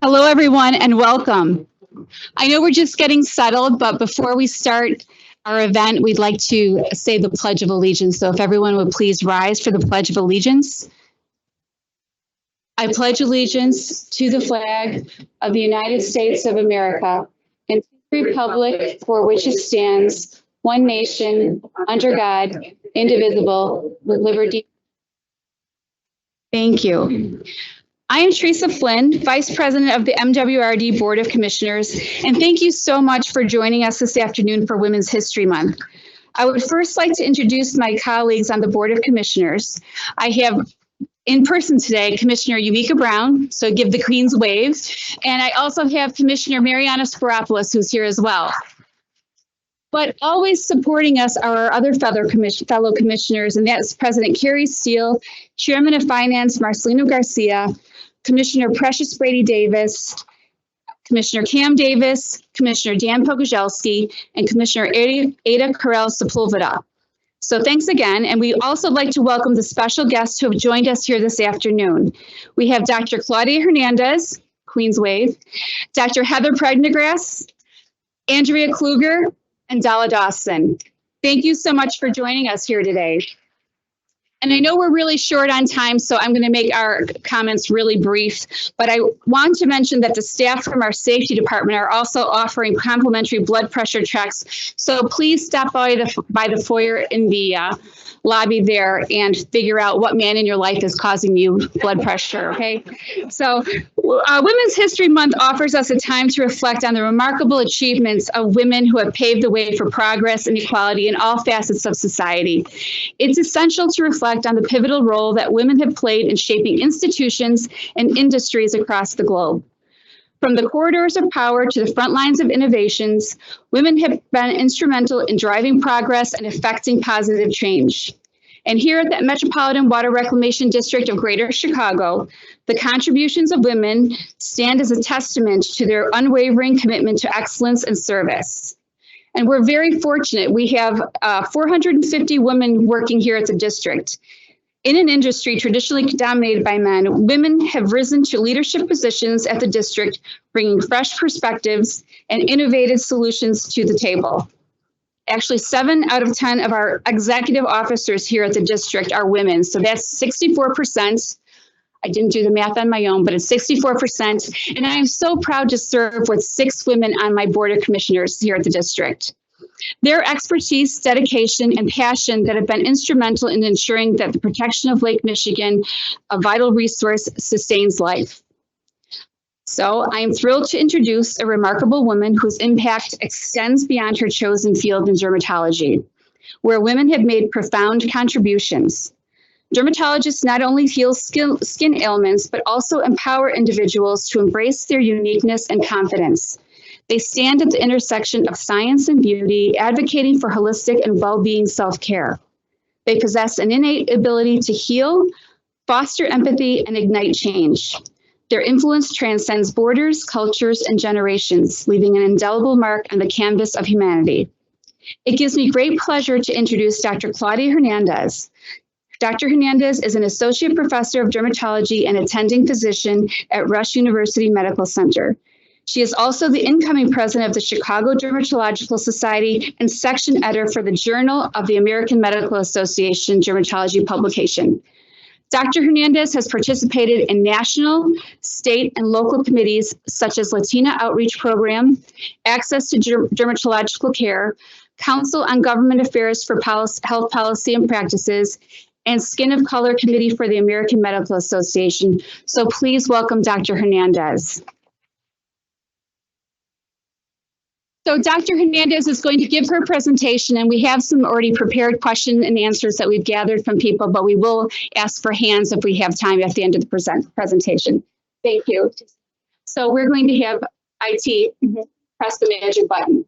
Hello, everyone, and welcome. I know we're just getting settled, but before we start our event, we'd like to say the Pledge of Allegiance. So if everyone would please rise for the Pledge of Allegiance. I pledge allegiance to the flag of the United States of America and to the republic for which it stands, one nation, under God, indivisible, with liberty. Thank you. I am Teresa Flynn, Vice President of the MWRD Board of Commissioners, and thank you so much for joining us this afternoon for Women's History Month. I would first like to introduce my colleagues on the Board of Commissioners. I have in person today, Commissioner Yumika Brown, so give the Queen's wave, and I also have Commissioner Mariana Spiropoulos, who's here as well. But always supporting us are our other fellow commissioners, and that's President Carrie Steele, Chairman of Finance Marcelino Garcia, Commissioner Precious Brady Davis, Commissioner Cam Davis, Commissioner Dan Pogozelski, and Commissioner Ada Carell Sepulveda. So thanks again, and we also like to welcome the special guests who have joined us here this afternoon. We have Dr. Claudia Hernandez, Queen's Wave, Dr. Heather Prendergrass, Andrea Kluger, and Dalla Dawson. Thank you so much for joining us here today. And I know we're really short on time, so I'm going to make our comments really brief, but I want to mention that the staff from our safety department are also offering complimentary blood pressure checks. So please stop by the foyer in the lobby there and figure out what man in your life is causing you blood pressure, okay? So Women's History Month offers us a time to reflect on the remarkable achievements of women who have paved the way for progress and equality in all facets of society. It's essential to reflect on the pivotal role that women have played in shaping institutions and industries across the globe. From the corridors of power to the front lines of innovations, women have been instrumental in driving progress and effecting positive change. And here at the Metropolitan Water Reclamation District of Greater Chicago, the contributions of women stand as a testament to their unwavering commitment to excellence and service. And we're very fortunate. We have 450 women working here at the district. In an industry traditionally dominated by men, women have risen to leadership positions at the district, bringing fresh perspectives and innovative solutions to the table. Actually, 7 out of 10 of our executive officers here at the district are women, so that's 64%. I didn't do the math on my own, but it's 64%. And I am so proud to serve with 6 women on my Board of Commissioners here at the district. Their expertise, dedication, and passion that have been instrumental in ensuring that the protection of Lake Michigan, a vital resource, sustains life. So I am thrilled to introduce a remarkable woman whose impact extends beyond her chosen field in dermatology, where women have made profound contributions. Dermatologists not only heal skin ailments, but also empower individuals to embrace their uniqueness and confidence. They stand at the intersection of science and beauty, advocating for holistic and well-being self-care. They possess an innate ability to heal, foster empathy, and ignite change. Their influence transcends borders, cultures, and generations, leaving an indelible mark on the canvas of humanity. It gives me great pleasure to introduce Dr. Claudia Hernandez. Dr. Hernandez is an associate professor of dermatology and attending physician at Rush University Medical Center. She is also the incoming president of the Chicago Dermatological Society and section editor for the Journal of the American Medical Association Dermatology publication. Dr. Hernandez has participated in national, state, and local committees such as Latina Outreach Program, Access to Dermatological Care, Council on Government Affairs for Health Policy and Practices, and Skin of Color Committee for the American Medical Association. So please welcome Dr. Hernandez. So Dr. Hernandez is going to give her presentation, and we have some already prepared question and answers that we've gathered from people, but we will ask for hands if we have time at the end of the presentation. Thank you. So we're going to have IT press the magic button.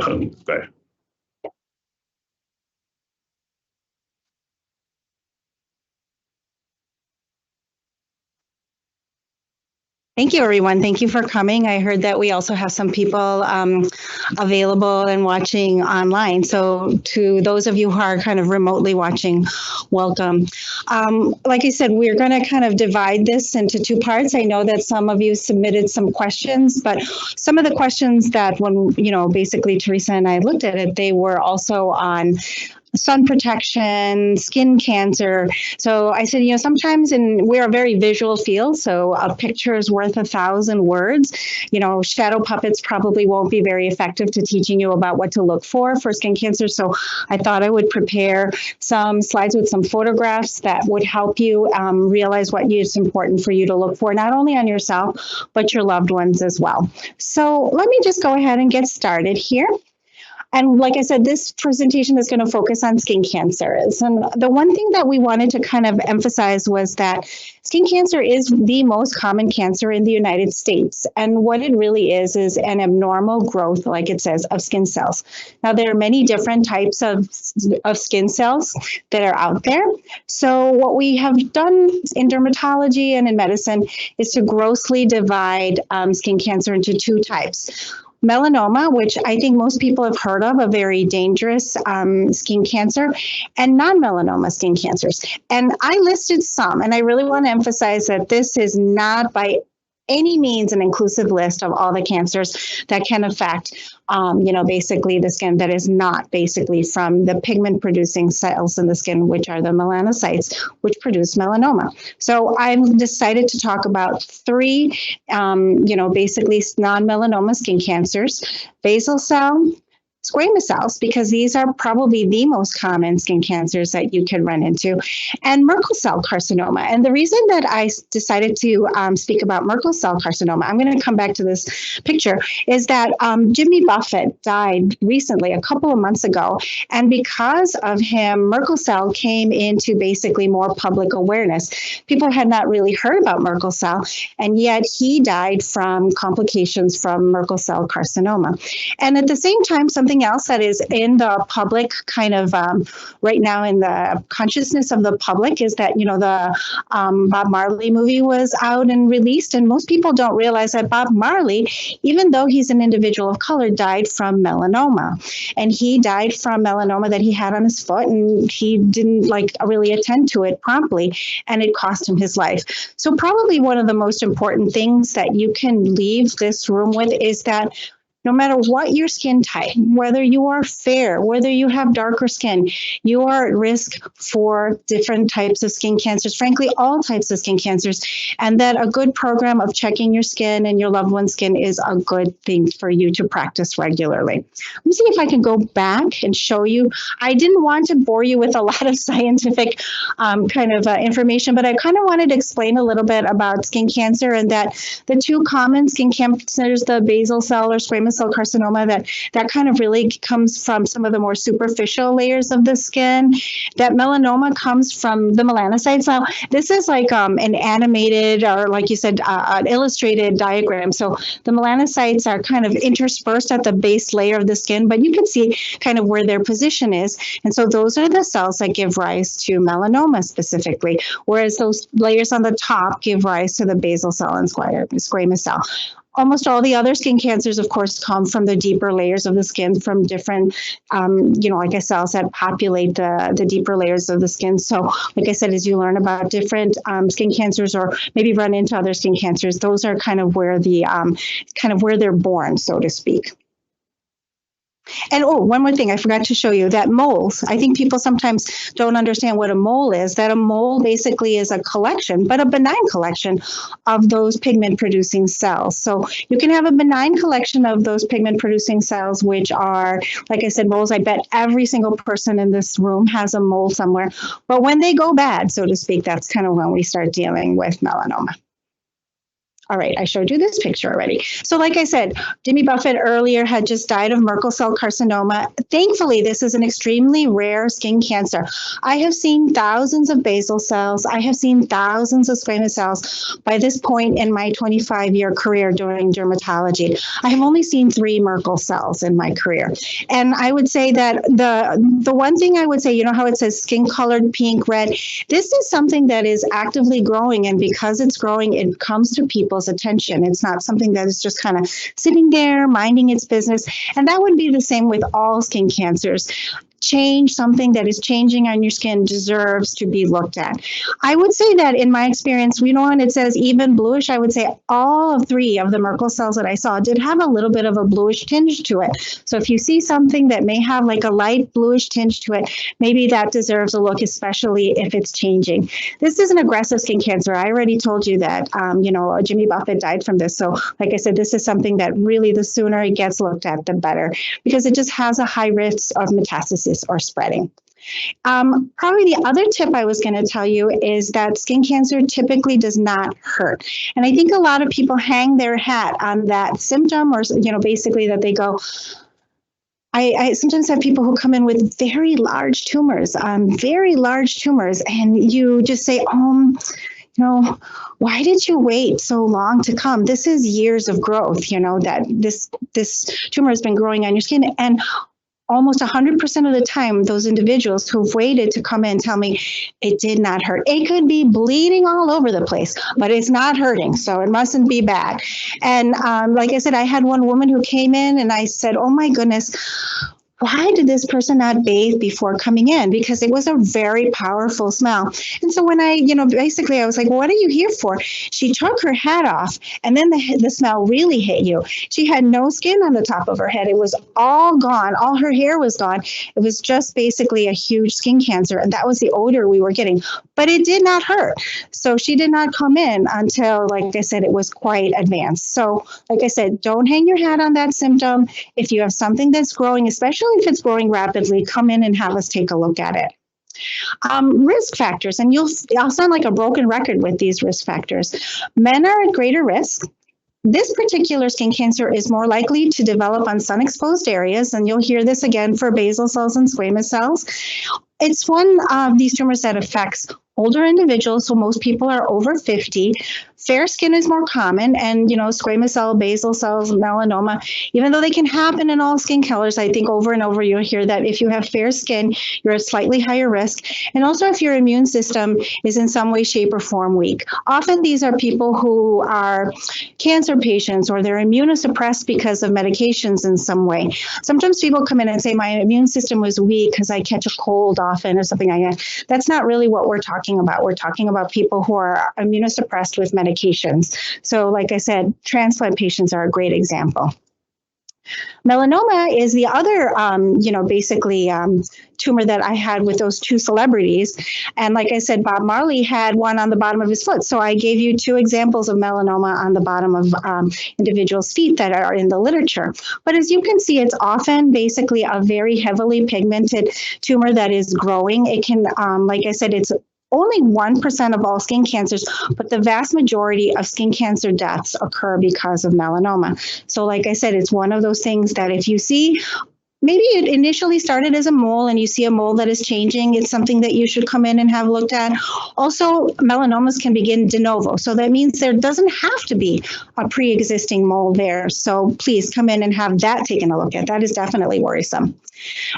Okay. Thank you, everyone. Thank you for coming. I heard that we also have some people available and watching online. So to those of you who are kind of remotely watching, welcome. Like I said, we're going to kind of divide this into two parts. I know that some of you submitted some questions, but some of the questions that when, basically Teresa and I looked at it, they were also on sun protection, skin cancer. So I said, sometimes we're a very visual field, so a picture is worth 1,000 words. Shadow puppets probably won't be very effective to teaching you about what to look for skin cancer. So I thought I would prepare some slides with some photographs that would help you realize what is important for you to look for, not only on yourself, but your loved ones as well. So let me just go ahead and get started here. And like I said, this presentation is going to focus on skin cancers. And the one thing that we wanted to kind of emphasize was that skin cancer is the most common cancer in the United States. And what it really is an abnormal growth, like it says, of skin cells. Now, there are many different types of skin cells that are out there. So what we have done in dermatology and in medicine is to grossly divide skin cancer into two types. Melanoma, which I think most people have heard of, a very dangerous skin cancer, and non-melanoma skin cancers. And I listed some, and I really want to emphasize that this is not by any means an inclusive list of all the cancers that can affect, basically the skin that is not basically from the pigment producing cells in the skin, which are the melanocytes, which produce melanoma. So I've decided to talk about three, basically non-melanoma skin cancers: basal cell, squamous cells, because these are probably the most common skin cancers that you can run into, and Merkel cell carcinoma. And the reason that I decided to speak about Merkel cell carcinoma, I'm going to come back to this picture, is that Jimmy Buffett died recently, a couple of months ago. And because of him, Merkel cell came into basically more public awareness. People had not really heard about Merkel cell, and yet he died from complications from Merkel cell carcinoma. And at the same time, something else that is in the public kind of right now in the consciousness of the public is that, the Bob Marley movie was out and released. And most people don't realize that Bob Marley, even though he's an individual of color, died from melanoma. And he died from melanoma that he had on his foot, and he didn't really attend to it promptly, and it cost him his life. So probably one of the most important things that you can leave this room with is that no matter what your skin type, whether you are fair, whether you have darker skin, you are at risk for different types of skin cancers, frankly, all types of skin cancers, and that a good program of checking your skin and your loved one's skin is a good thing for you to practice regularly. Let me see if I can go back and show you. I didn't want to bore you with a lot of scientific information, but I kind of wanted to explain a little bit about skin cancer, and that the two common skin cancers, the basal cell or squamous cell carcinoma, that kind of really comes from some of the more superficial layers of the skin. That melanoma comes from the melanocytes. Now, this is like an animated, or like you said, an illustrated diagram. So the melanocytes are kind of interspersed at the base layer of the skin, but you can see kind of where their position is. And so those are the cells that give rise to melanoma specifically, whereas those layers on the top give rise to the basal cell and squamous cell. Almost all the other skin cancers, of course, come from the deeper layers of the skin, from different, cells that populate the deeper layers of the skin. So, like I said, as you learn about different skin cancers, or maybe run into other skin cancers, those are kind of where where they're born, so to speak. And one more thing, I forgot to show you that moles. I think people sometimes don't understand what a mole is. That a mole basically is a collection, but a benign collection of those pigment producing cells. So you can have a benign collection of those pigment producing cells, which are, like I said, moles. I bet every single person in this room has a mole somewhere. But when they go bad, so to speak, that's kind of when we start dealing with melanoma. All right, I showed you this picture already. So like I said, Jimmy Buffett earlier had just died of Merkel cell carcinoma. Thankfully, this is an extremely rare skin cancer. I have seen thousands of basal cells. I have seen thousands of squamous cells by this point in my 25-year career doing dermatology. I have only seen 3 Merkel cells in my career. And I would say that the one thing I would say, how it says skin colored pink, red, this is something that is actively growing. And because it's growing, it comes to people's people's attention. It's not something that is just kind of sitting there minding its business. And that would be the same with all skin cancers. Something that is changing on your skin deserves to be looked at. I would say that in my experience, when it says even bluish, I would say all 3 of the Merkel cells that I saw did have a little bit of a bluish tinge to it. So if you see something that may have like a light bluish tinge to it, maybe that deserves a look, especially if it's changing. This is an aggressive skin cancer. I already told you that, Jimmy Buffett died from this. So like I said, this is something that really the sooner it gets looked at, the better, because it just has a high risk of metastasis or spreading. Probably the other tip I was going to tell you is that skin cancer typically does not hurt. And I think a lot of people hang their hat on that symptom, or, basically that they go, I sometimes have people who come in with very large tumors, and you just say, why did you wait so long to come? This is years of growth, that this tumor has been growing on your skin. And almost 100% of the time, those individuals who've waited to come in tell me it did not hurt. It could be bleeding all over the place, but it's not hurting, so it mustn't be bad. And like I said, I had one woman who came in and I said, oh my goodness, why did this person not bathe before coming in? Because it was a very powerful smell. And so when I, basically I was like, well, what are you here for? She took her hat off, and then the smell really hit you. She had no skin on the top of her head. It was all gone. All her hair was gone. It was just basically a huge skin cancer. And that was the odor we were getting, but it did not hurt. So she did not come in until, like I said, it was quite advanced. So like I said, don't hang your hat on that symptom. If you have something that's growing, especially if it's growing rapidly, come in and have us take a look at it. Risk factors, and I'll sound like a broken record with these risk factors. Men are at greater risk. This particular skin cancer is more likely to develop on sun-exposed areas, and you'll hear this again for basal cells and squamous cells. It's one of these tumors that affects older individuals, so most people are over 50. Fair skin is more common, and squamous cell, basal cells, melanoma, even though they can happen in all skin colors, I think over and over you'll hear that if you have fair skin, you're at slightly higher risk. And also if your immune system is in some way, shape, or form weak. Often these are people who are cancer patients, or they're immunosuppressed because of medications in some way. Sometimes people come in and say, my immune system was weak because I catch a cold often or something like that. That's not really what we're talking about. We're talking about people who are immunosuppressed with medications. So like I said, transplant patients are a great example. Melanoma is the other, tumor that I had with those 2 celebrities. And like I said, Bob Marley had one on the bottom of his foot. So I gave you 2 examples of melanoma on the bottom of individuals' feet that are in the literature. But as you can see, it's often basically a very heavily pigmented tumor that is growing. It can, like I said, it's only 1% of all skin cancers, but the vast majority of skin cancer deaths occur because of melanoma. So like I said, it's one of those things that if you see, maybe it initially started as a mole and you see a mole that is changing, it's something that you should come in and have looked at. Also, melanomas can begin de novo. So that means there doesn't have to be a pre-existing mole there. So please come in and have that taken a look at. That is definitely worrisome.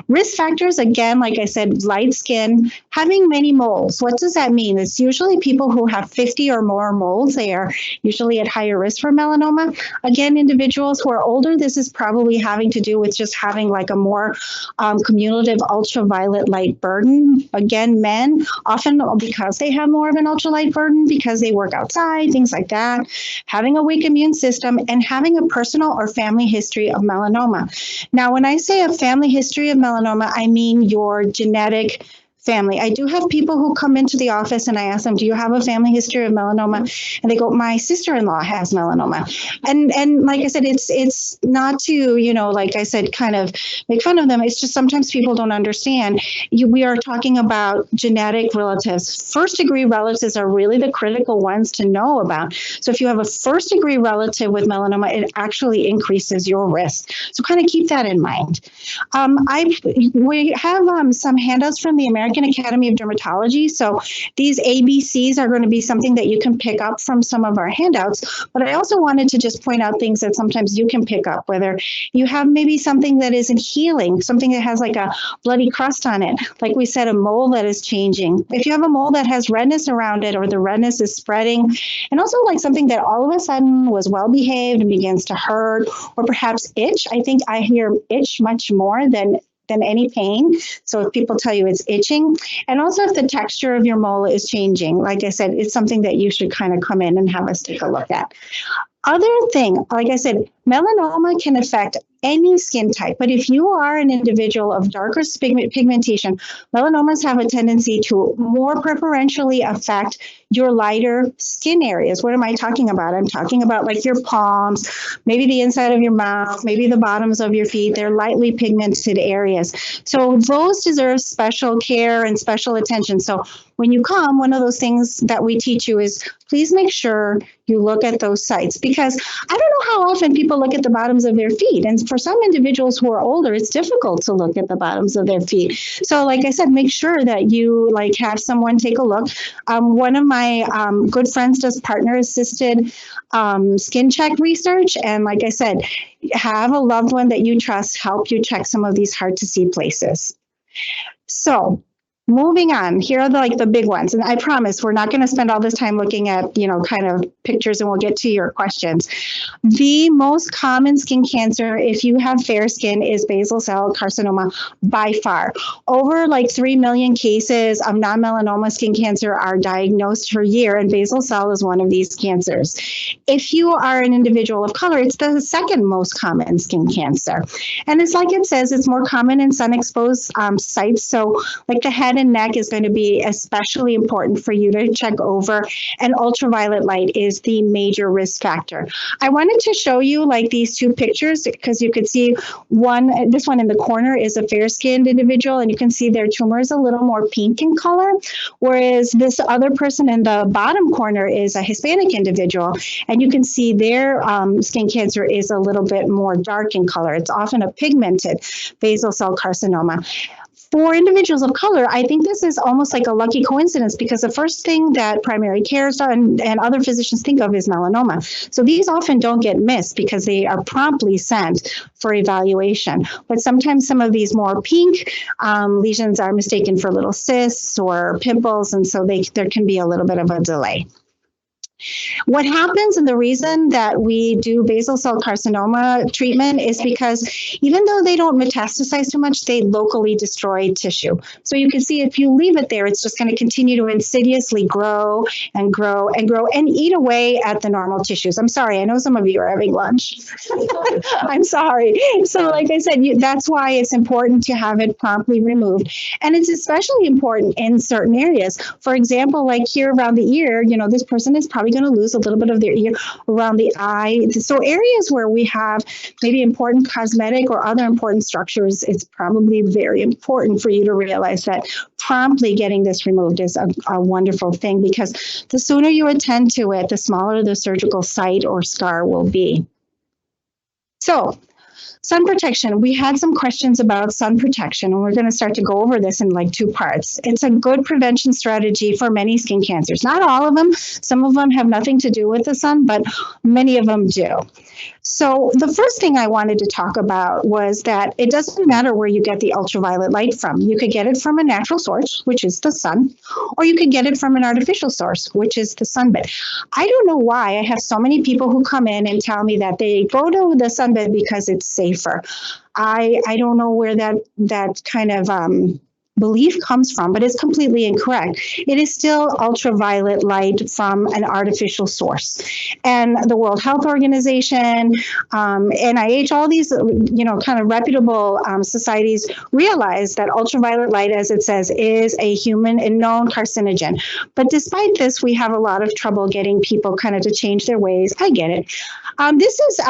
Risk factors, again, like I said, light skin, having many moles. What does that mean? It's usually people who have 50 or more moles. They are usually at higher risk for melanoma. Again, individuals who are older, this is probably having to do with just having like a more cumulative ultraviolet light burden. Again, men, often because they have more of an ultralight burden, because they work outside, things like that, having a weak immune system, and having a personal or family history of melanoma. Now, when I say a family history of melanoma, I mean your genetic family. I do have people who come into the office and I ask them, do you have a family history of melanoma? And they go, my sister-in-law has melanoma. And like I said, it's not to, like I said, kind of make fun of them. It's just sometimes people don't understand. We are talking about genetic relatives. First-degree relatives are really the critical ones to know about. So if you have a first-degree relative with melanoma, it actually increases your risk. So kind of keep that in mind. We have some handouts from the American American Academy of Dermatology. So these ABCs are going to be something that you can pick up from some of our handouts. But I also wanted to just point out things that sometimes you can pick up, whether you have maybe something that isn't healing, something that has like a bloody crust on it. Like we said, a mole that is changing. If you have a mole that has redness around it, or the redness is spreading, and also like something that all of a sudden was well behaved and begins to hurt, or perhaps itch. I think I hear itch much more than any pain. So if people tell you it's itching, and also if the texture of your mole is changing, like I said, it's something that you should kind of come in and have us take a look at. Other thing, like I said, melanoma can affect any skin type, but if you are an individual of darker pigmentation, melanomas have a tendency to more preferentially affect your lighter skin areas. What am I talking about? I'm talking about like your palms, maybe the inside of your mouth, maybe the bottoms of your feet. They're lightly pigmented areas. So those deserve special care and special attention. So when you come, one of those things that we teach you is please make sure you look at those sites, because I don't know how often people look at the bottoms of their feet. And for some individuals who are older, it's difficult to look at the bottoms of their feet. So like I said, make sure that you like have someone take a look. One of my good friends does partner-assisted skin check research. And like I said, have a loved one that you trust help you check some of these hard-to-see places. So moving on, here are the big ones. And I promise we're not going to spend all this time looking at, kind of pictures, and we'll get to your questions. The most common skin cancer, if you have fair skin, is basal cell carcinoma by far. Over 3 million cases of non-melanoma skin cancer are diagnosed per year, and basal cell is one of these cancers. If you are an individual of color, it's the second most common skin cancer. And it's like it says, it's more common in sun-exposed sites. So like the head and neck is going to be especially important for you to check over, and ultraviolet light is the major risk factor. I wanted to show you these two pictures because you could see this one in the corner is a fair-skinned individual, and you can see their tumor is a little more pink in color, whereas this other person in the bottom corner is a Hispanic individual, and you can see their skin cancer is a little bit more dark in color. It's often a pigmented basal cell carcinoma. For individuals of color, I think this is almost like a lucky coincidence, because the first thing that primary care and other physicians think of is melanoma. So these often don't get missed because they are promptly sent for evaluation. But sometimes some of these more pink lesions are mistaken for little cysts or pimples, and so there can be a little bit of a delay. What happens, and the reason that we do basal cell carcinoma treatment is because even though they don't metastasize too much, they locally destroy tissue. So you can see if you leave it there, it's just going to continue to insidiously grow and grow and grow and eat away at the normal tissues. I'm sorry, I know some of you are having lunch. I'm sorry. So like I said, that's why it's important to have it promptly removed. And it's especially important in certain areas. For example, like here around the ear, this person is probably going to lose a little bit of their ear, around the eye. So areas where we have maybe important cosmetic or other important structures, it's probably very important for you to realize that promptly getting this removed is a wonderful thing, because the sooner you attend to it, the smaller the surgical site or scar will be. So sun protection. We had some questions about sun protection, and we're going to start to go over this in 2 parts. It's a good prevention strategy for many skin cancers. Not all of them. Some of them have nothing to do with the sun, but many of them do. So the first thing I wanted to talk about was that it doesn't matter where you get the ultraviolet light from. You could get it from a natural source, which is the sun, or you could get it from an artificial source, which is the sunbed. I don't know why I have so many people who come in and tell me that they go to the sunbed because it's safer. I don't know where that kind of belief comes from, but it's completely incorrect. It is still ultraviolet light from an artificial source. And the World Health Organization, NIH, all these, kind of reputable societies realize that ultraviolet light, as it says, is a human and known carcinogen. But despite this, we have a lot of trouble getting people kind of to change their ways. I get it. This is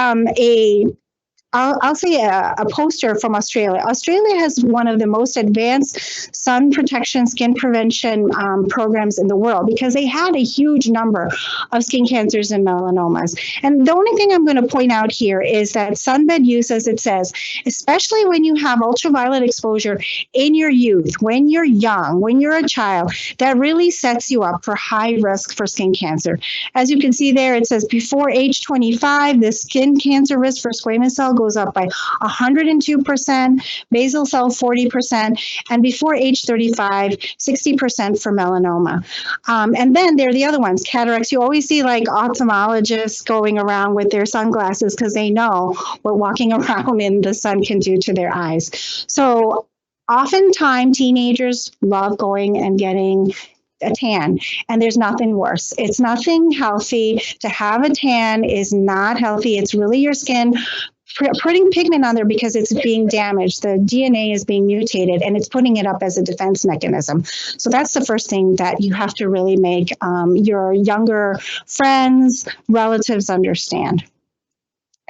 I'll say a poster from Australia. Australia has one of the most advanced sun protection, skin prevention programs in the world because they had a huge number of skin cancers and melanomas. And the only thing I'm going to point out here is that sunbed use, as it says, especially when you have ultraviolet exposure in your youth, when you're young, when you're a child, that really sets you up for high risk for skin cancer. As you can see there, it says before age 25, the skin cancer risk for squamous cell goes up by 102%, basal cell 40%, and before age 35, 60% for melanoma. And then there are the other ones, cataracts. You always see like ophthalmologists going around with their sunglasses because they know what walking around in the sun can do to their eyes. So oftentimes teenagers love going and getting a tan, and there's nothing worse. It's nothing healthy. To have a tan is not healthy. It's really your skin putting pigment on there because it's being damaged. The DNA is being mutated and it's putting it up as a defense mechanism. So that's the first thing that you have to really make your younger friends, relatives understand.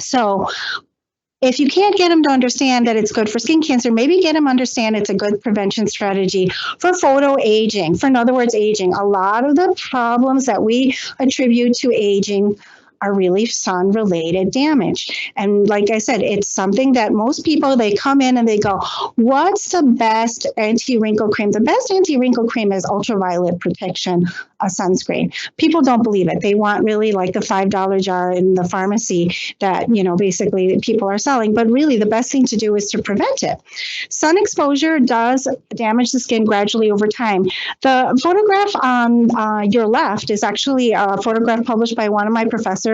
So if you can't get them to understand that it's good for skin cancer, maybe get them to understand it's a good prevention strategy for photo aging. For, in other words, aging. A lot of the problems that we attribute to aging are really sun-related damage. And like I said, it's something that most people, they come in and they go, what's the best anti-wrinkle cream? The best anti-wrinkle cream is ultraviolet protection, a sunscreen. People don't believe it. They want really like the $5 jar in the pharmacy that, you know, basically people are selling. But really the best thing to do is to prevent it. Sun exposure does damage the skin gradually over time. The photograph on your left is actually a photograph published by one of my professors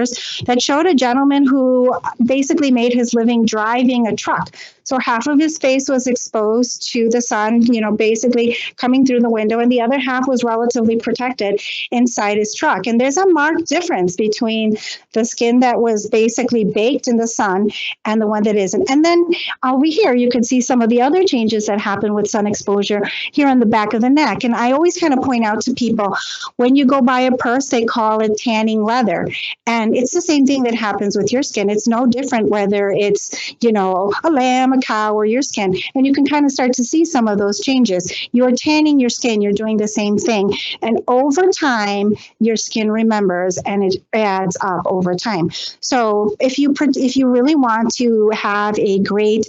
that showed a gentleman who basically made his living driving a truck. So half of his face was exposed to the sun, you know, basically coming through the window, and the other half was relatively protected inside his truck. And there's a marked difference between the skin that was basically baked in the sun and the one that isn't. And then over here, you can see some of the other changes that happen with sun exposure here on the back of the neck. And I always kind of point out to people, when you go buy a purse, they call it tanning leather. And it's the same thing that happens with your skin. It's no different whether it's, you know, a lamb, a cow, or your skin. And you can kind of start to see some of those changes. You're tanning your skin, you're doing the same thing. And over time, your skin remembers and it adds up over time. So if you really want to have a great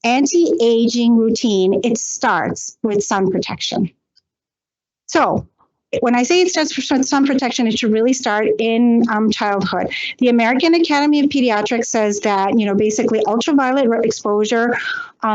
anti-aging routine, it starts with sun protection. So when I say it starts with sun protection, it should really start in childhood. The American Academy of Pediatrics says that, you know, basically ultraviolet exposure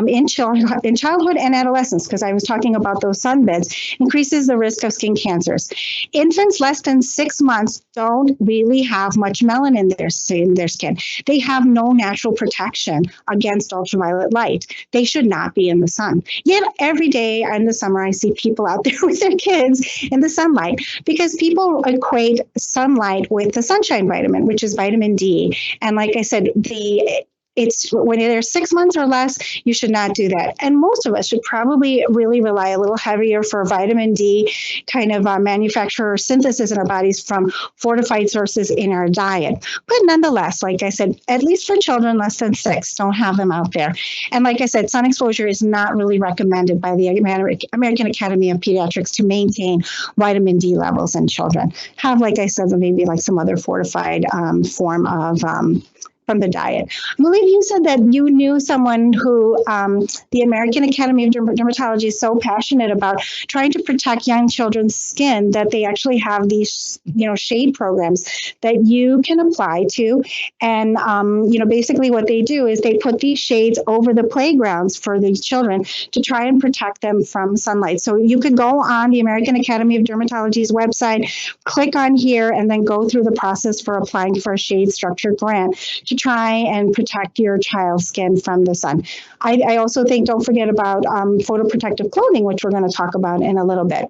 in childhood and adolescence, because I was talking about those sunbeds, increases the risk of skin cancers. Infants less than 6 months don't really have much melanin in their skin. They have no natural protection against ultraviolet light. They should not be in the sun. Yet every day in the summer, I see people out there with their kids in the sunlight, because people equate sunlight with the sunshine vitamin, which is vitamin D. And like I said, it's when they're 6 months or less, you should not do that. And most of us should probably really rely a little heavier for vitamin D kind of manufacturer synthesis in our bodies from fortified sources in our diet. But nonetheless, like I said, at least for children less than 6, don't have them out there. And like I said, sun exposure is not really recommended by the American Academy of Pediatrics to maintain vitamin D levels in children. Have, like I said, maybe like some other fortified form of from the diet. I believe you said that you knew someone who the American Academy of Dermatology is so passionate about trying to protect young children's skin that they actually have these, you know, shade programs that you can apply to. And, you know, basically what they do is they put these shades over the playgrounds for the children to try and protect them from sunlight. So you could go on the American Academy of Dermatology's website, click on here, and then go through the process for applying for a shade structure grant to try and protect your child's skin from the sun. I also think, don't forget about photoprotective clothing, which we're going to talk about in a little bit.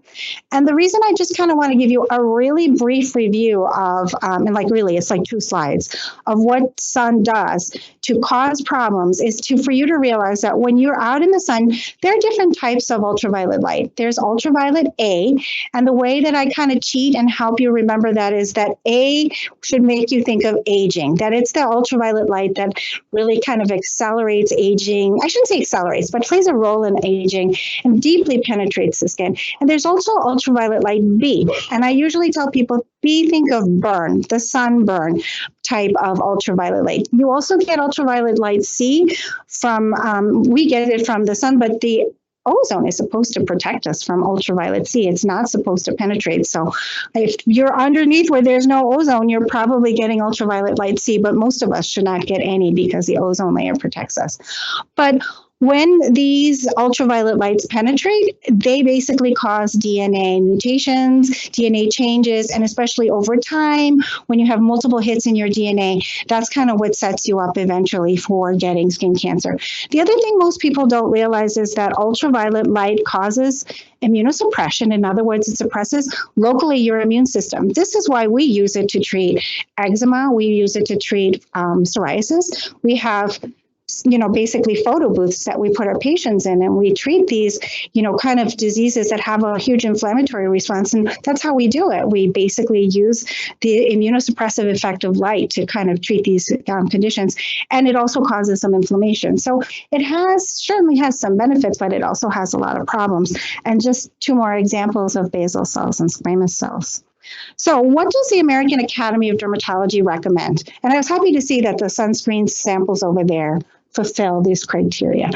And the reason I just kind of want to give you a really brief review of, and like really, it's like 2 slides, of what sun does to cause problems is for you to realize that when you're out in the sun, there are different types of ultraviolet light. There's ultraviolet A, and the way that I kind of cheat and help you remember that is that A should make you think of aging, that it's the ultraviolet ultraviolet light that really kind of accelerates aging. I shouldn't say accelerates, but plays a role in aging and deeply penetrates the skin. And there's also ultraviolet light B. And I usually tell people, B, think of burn, the sunburn type of ultraviolet light. You also get ultraviolet light C from, we get it from the sun, but the ozone is supposed to protect us from ultraviolet C. It's not supposed to penetrate. So if you're underneath where there's no ozone, you're probably getting ultraviolet light C, but most of us should not get any because the ozone layer protects us. But when these ultraviolet lights penetrate, they basically cause DNA mutations, DNA changes, and especially over time, when you have multiple hits in your DNA, that's kind of what sets you up eventually for getting skin cancer. The other thing most people don't realize is that ultraviolet light causes immunosuppression. In other words, it suppresses locally your immune system. This is why we use it to treat eczema. We use it to treat psoriasis. We have basically photo booths that we put our patients in, and we treat these, kind of diseases that have a huge inflammatory response. And that's how we do it. We basically use the immunosuppressive effect of light to kind of treat these conditions. And it also causes some inflammation. So it certainly has some benefits, but it also has a lot of problems. And just two more examples of basal cells and squamous cells. So what does the American Academy of Dermatology recommend? And I was happy to see that the sunscreen samples over there fulfill these criteria.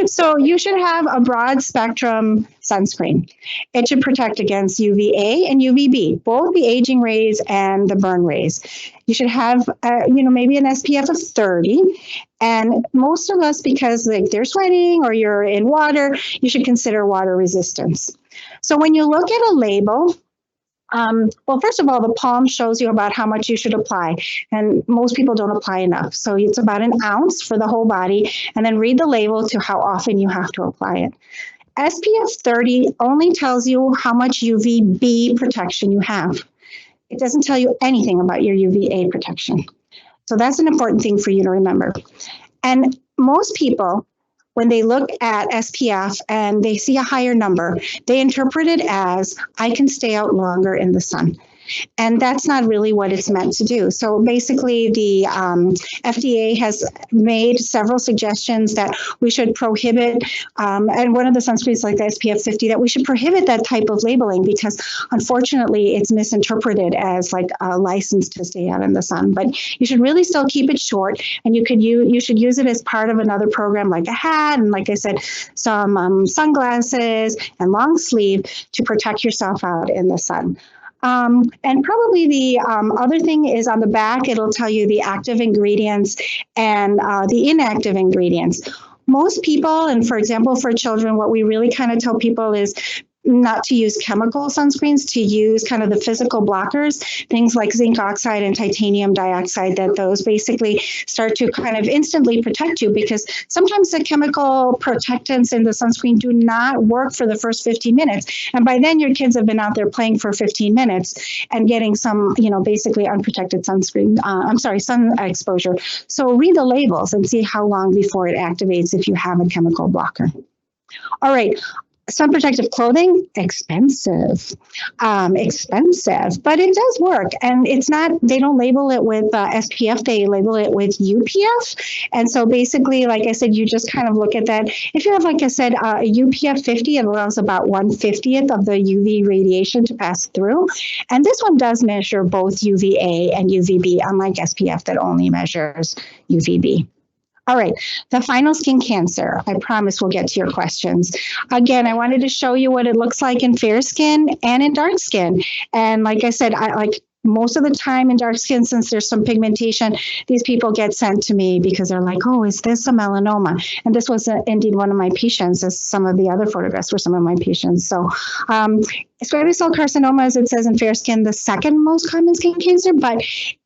So you should have a broad spectrum sunscreen. It should protect against UVA and UVB, both the aging rays and the burn rays. You should have, maybe an SPF of 30. And most of us, because they're sweating or you're in water, you should consider water resistance. So when you look at a label, well, first of all, the palm shows you about how much you should apply, and most people don't apply enough. So it's about an ounce for the whole body, and then read the label to how often you have to apply it. SPF 30 only tells you how much UVB protection you have. It doesn't tell you anything about your UVA protection. So that's an important thing for you to remember. And most people, when they look at SPF and they see a higher number, they interpret it as, I can stay out longer in the sun. And that's not really what it's meant to do. So basically, the FDA has made several suggestions that we should prohibit, and one of the sunscreens like the SPF 50, that we should prohibit that type of labeling because unfortunately it's misinterpreted as like a license to stay out in the sun. But you should really still keep it short, and you should use it as part of another program like a hat, and like I said, some sunglasses and long sleeve to protect yourself out in the sun. And probably the other thing is on the back, it'll tell you the active ingredients and the inactive ingredients. Most people, and for example, for children, what we really kind of tell people is not to use chemical sunscreens, to use kind of the physical blockers, things like zinc oxide and titanium dioxide, that those basically start to kind of instantly protect you, because sometimes the chemical protectants in the sunscreen do not work for the first 15 minutes. And by then your kids have been out there playing for 15 minutes and getting some, basically unprotected sun exposure. So read the labels and see how long before it activates if you have a chemical blocker. All right. Sun protective clothing, expensive, but it does work. And it's not, they don't label it with SPF, they label it with UPF. And so basically, like I said, you just kind of look at that. If you have, like I said, a UPF 50, it allows about 1/50th of the UV radiation to pass through. And this one does measure both UVA and UVB, unlike SPF that only measures UVB. All right, the final skin cancer. I promise we'll get to your questions. Again, I wanted to show you what it looks like in fair skin and in dark skin. And like I said, most of the time in dark skin, since there's some pigmentation, these people get sent to me because they're like, oh, is this a melanoma? And this was indeed one of my patients, as some of the other photographs were some of my patients. So squamous cell carcinoma, as it says in fair skin, the second most common skin cancer, but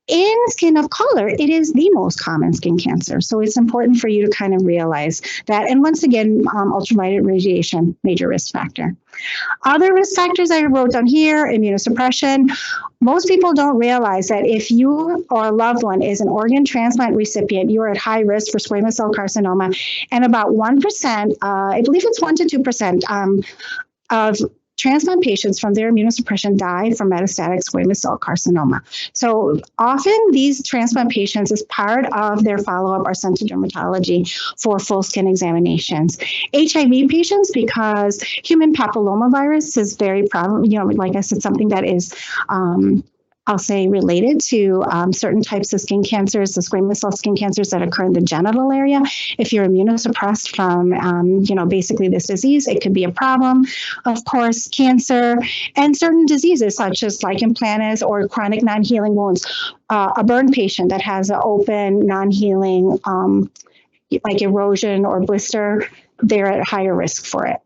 in skin of color, it is the most common skin cancer. So it's important for you to kind of realize that. And once again, ultraviolet radiation, major risk factor. Other risk factors I wrote down here, immunosuppression. Most people don't realize that if you or a loved one is an organ transplant recipient, you are at high risk for squamous cell carcinoma. And about 1%, I believe it's 1 to 2% of transplant patients from their immunosuppression die from metastatic squamous cell carcinoma. So often these transplant patients, as part of their follow-up, are sent to dermatology for full skin examinations. HIV patients, because human papillomavirus is very prevalent, like I said, something that is I'll say related to certain types of skin cancers, the squamous cell skin cancers that occur in the genital area. If you're immunosuppressed from, basically this disease, it could be a problem. Of course, cancer and certain diseases such as lichen planus or chronic non-healing wounds. A burn patient that has an open non-healing, like erosion or blister, they're at higher risk for it.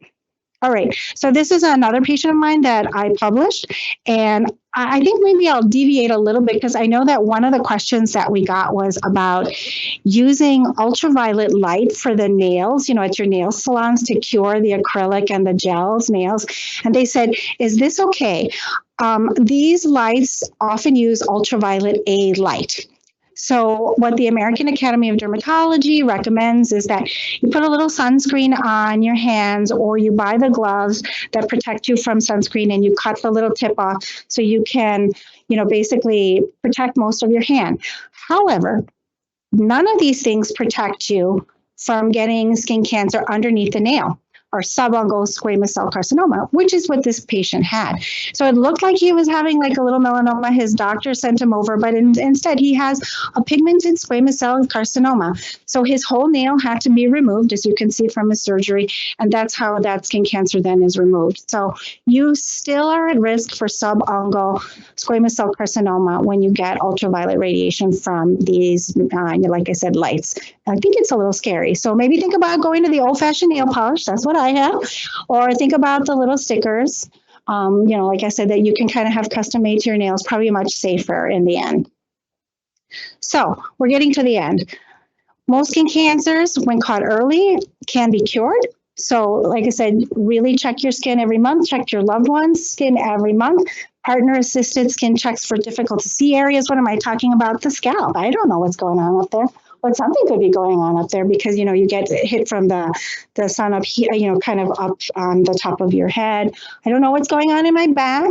All right, so this is another patient of mine that I published, and I think maybe I'll deviate a little bit because I know that one of the questions that we got was about using ultraviolet light for the nails, at your nail salons to cure the acrylic and the gels nails. And they said, is this okay? These lights often use ultraviolet A light. So what the American Academy of Dermatology recommends is that you put a little sunscreen on your hands, or you buy the gloves that protect you from sunscreen and you cut the little tip off so you can, basically protect most of your hand. However, none of these things protect you from getting skin cancer underneath the nail, or subungual squamous cell carcinoma, which is what this patient had. So it looked like he was having like a little melanoma. His doctor sent him over, but instead he has a pigmented squamous cell carcinoma. So his whole nail had to be removed, as you can see from his surgery, and that's how that skin cancer then is removed. So you still are at risk for subungual squamous cell carcinoma when you get ultraviolet radiation from these, like I said, lights. I think it's a little scary. So maybe think about going to the old-fashioned nail polish. That's what I have. Or think about the little stickers, like I said, that you can kind of have custom made to your nails, probably much safer in the end. So we're getting to the end. Most skin cancers, when caught early, can be cured. So like I said, really check your skin every month, check your loved one's skin every month. Partner-assisted skin checks for difficult to see areas. What am I talking about? The scalp. I don't know what's going on up there. But something could be going on up there because, you get hit from the sun up here, kind of up on the top of your head. I don't know what's going on in my back.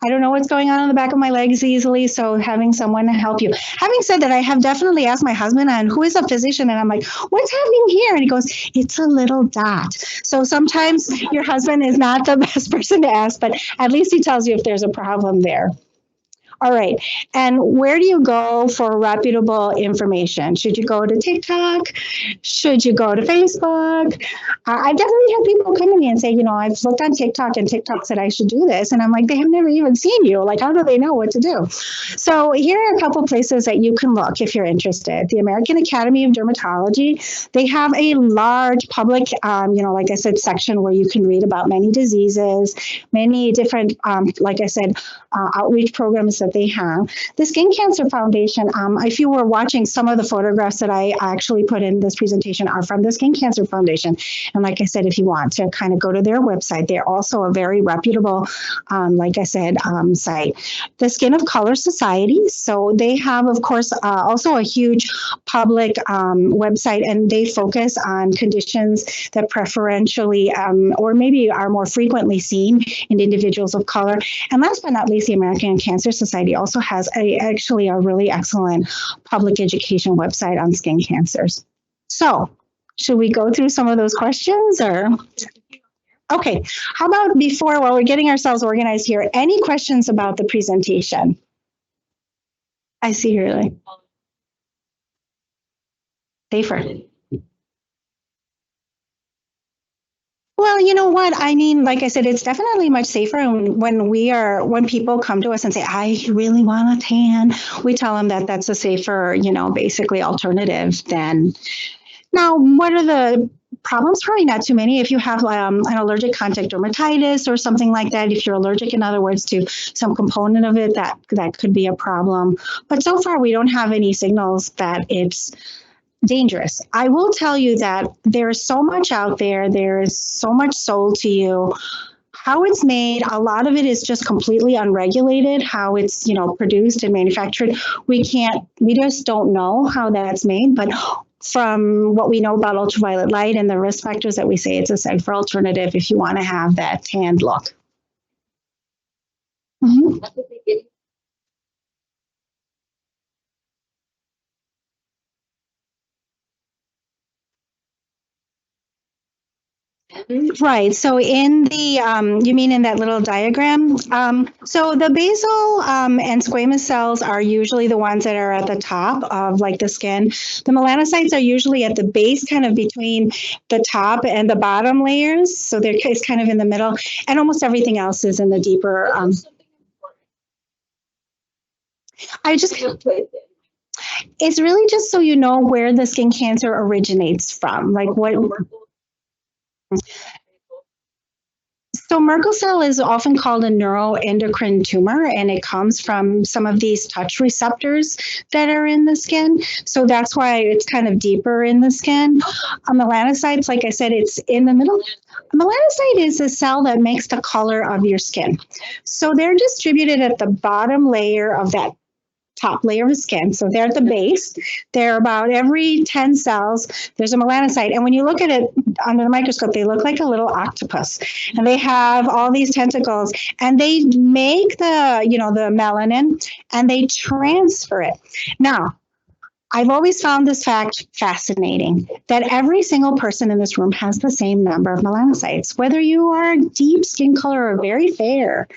I don't know what's going on in the back of my legs easily. So having someone to help you. Having said that, I have definitely asked my husband, and who is a physician, and I'm like, what's happening here? And he goes, it's a little dot. So sometimes your husband is not the best person to ask, but at least he tells you if there's a problem there. All right. And where do you go for reputable information? Should you go to TikTok? Should you go to Facebook? I've definitely had people come to me and say, I've looked on TikTok and TikTok said I should do this. And I'm like, they have never even seen you. Like, how do they know what to do? So here are a couple places that you can look if you're interested. The American Academy of Dermatology, they have a large public, like I said, section where you can read about many diseases, many different, like I said, outreach programs that they have. The Skin Cancer Foundation, if you were watching, some of the photographs that I actually put in this presentation are from the Skin Cancer Foundation. And like I said, if you want to kind of go to their website, they're also a very reputable, like I said, site. The Skin of Color Society. So they have, of course, also a huge public website, and they focus on conditions that preferentially or maybe are more frequently seen in individuals of color. And last but not least, the American Cancer Society also has actually a really excellent public education website on skin cancers. So should we go through some of those questions, or? Okay, how about while we're getting ourselves organized here, any questions about the presentation? I see here, like, safer. Well, you know what? I mean, like I said, it's definitely much safer when people come to us and say, I really want a tan, we tell them that that's a safer, basically alternative than. Now, what are the problems? Probably not too many. If you have an allergic contact dermatitis or something like that, if you're allergic, in other words, to some component of it, that could be a problem. But so far, we don't have any signals that it's dangerous. I will tell you that there's so much out there. There is so much sold to you. How it's made, a lot of it is just completely unregulated. How it's, produced and manufactured, we just don't know how that's made. But from what we know about ultraviolet light and the risk factors that we say, it's a safer alternative if you want to have that tanned look. Mhm. Right. So in the, you mean in that little diagram? So the basal and squamous cells are usually the ones that are at the top of like the skin. The melanocytes are usually at the base, kind of between the top and the bottom layers. So they're it's kind of in the middle, and almost everything else is in the deeper. I just, it's really just so you know where the skin cancer originates from, like what. So Merkel cell is often called a neuroendocrine tumor, and it comes from some of these touch receptors that are in the skin. So that's why it's kind of deeper in the skin. Melanocytes, like I said, it's in the middle. A melanocyte is a cell that makes the color of your skin. So they're distributed at the bottom layer of that top layer of skin. So they're at the base. They're about every 10 cells, there's a melanocyte. And when you look at it under the microscope, they look like a little octopus. And they have all these tentacles, and they make the, the melanin, and they transfer it. Now, I've always found this fact fascinating, that every single person in this room has the same number of melanocytes. Whether you are deep skin color or very fair,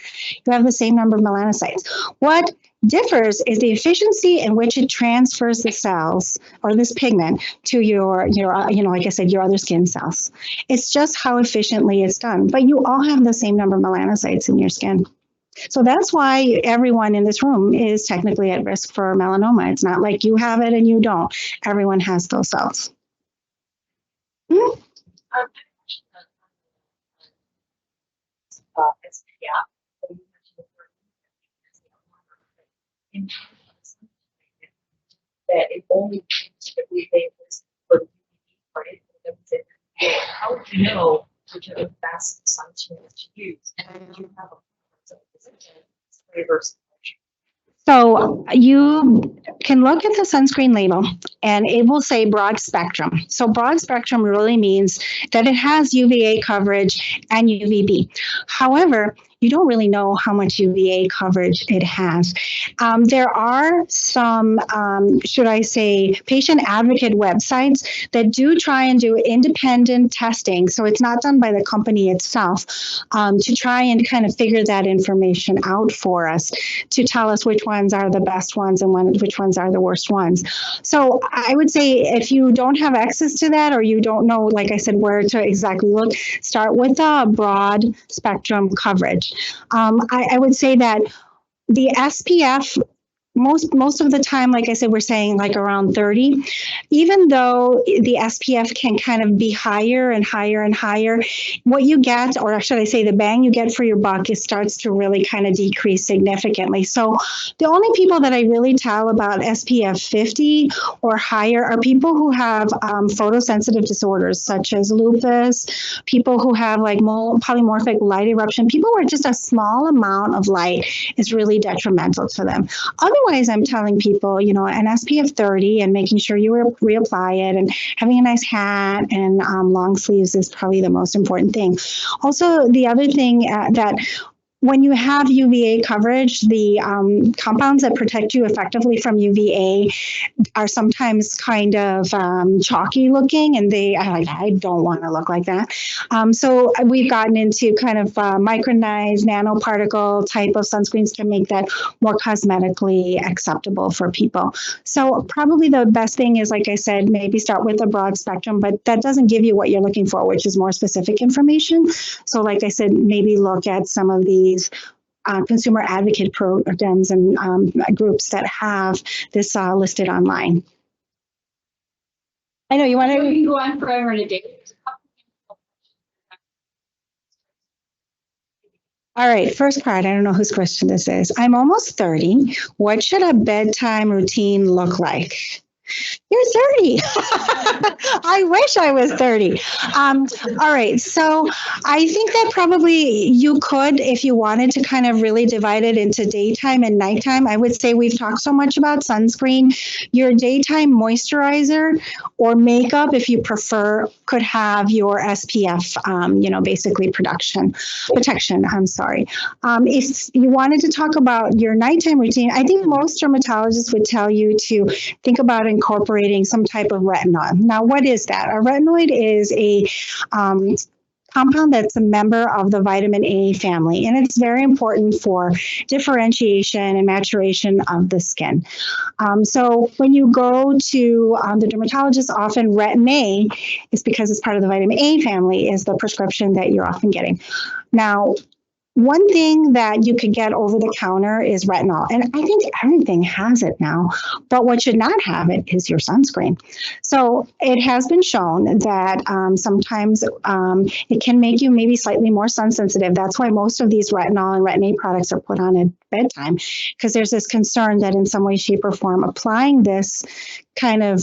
you have the same number of melanocytes. What differs is the efficiency in which it transfers the cells or this pigment to your like I said, your other skin cells. It's just how efficiently it's done. But you all have the same number of melanocytes in your skin. So that's why everyone in this room is technically at risk for melanoma. It's not like you have it and you don't. Everyone has those cells. Mhm. That it only typically favors for the UVB, right? How would you know which of the best sunscreen to use? And you have a flavors. So you can look at the sunscreen label and it will say broad spectrum. So broad spectrum really means that it has UVA coverage and UVB. However, you don't really know how much UVA coverage it has. There are some, should I say, patient advocate websites that do try and do independent testing. So it's not done by the company itself, to try and kind of figure that information out for us, to tell us which ones are the best ones and which ones are the worst ones. So I would say if you don't have access to that, or you don't know, like I said, where to exactly look, start with a broad spectrum coverage. I would say that the SPF, most of the time, like I said, we're saying like around 30, even though the SPF can kind of be higher and higher and higher, what you get, or should I say the bang you get for your buck, it starts to really kind of decrease significantly. So the only people that I really tell about SPF 50 or higher are people who have photosensitive disorders such as lupus, people who have like polymorphic light eruption, people where just a small amount of light is really detrimental to them. Otherwise, I'm telling people, an SPF 30 and making sure you reapply it, and having a nice hat and long sleeves is probably the most important thing. Also, the other thing that when you have UVA coverage, the compounds that protect you effectively from UVA are sometimes kind of chalky looking, and I don't want to look like that. So we've gotten into kind of micronized nanoparticle type of sunscreens to make that more cosmetically acceptable for people. So probably the best thing is, like I said, maybe start with a broad spectrum, but that doesn't give you what you're looking for, which is more specific information. So like I said, maybe look at some of these consumer advocate programs and groups that have this listed online. I know you want to. You can go on forever and a day. All right, first part, I don't know whose question this is. I'm almost 30. What should a bedtime routine look like? You're 30. I wish I was 30. All right. So I think that probably you could, if you wanted to kind of really divide it into daytime and nighttime. I would say we've talked so much about sunscreen. Your daytime moisturizer or makeup, if you prefer, could have your SPF, basically protection. I'm sorry. If you wanted to talk about your nighttime routine, I think most dermatologists would tell you to think about incorporating some type of retinol. Now, what is that? A retinoid is a compound that's a member of the vitamin A family, and it's very important for differentiation and maturation of the skin. So when you go to the dermatologist, often Retin A is because it's part of the vitamin A family is the prescription that you're often getting. Now, one thing that you could get over the counter is retinol. And I think everything has it now. But what should not have it is your sunscreen. So it has been shown that sometimes it can make you maybe slightly more sun sensitive. That's why most of these retinol and Retin A products are put on at bedtime, because there's this concern that in some way, shape, or form, applying this kind of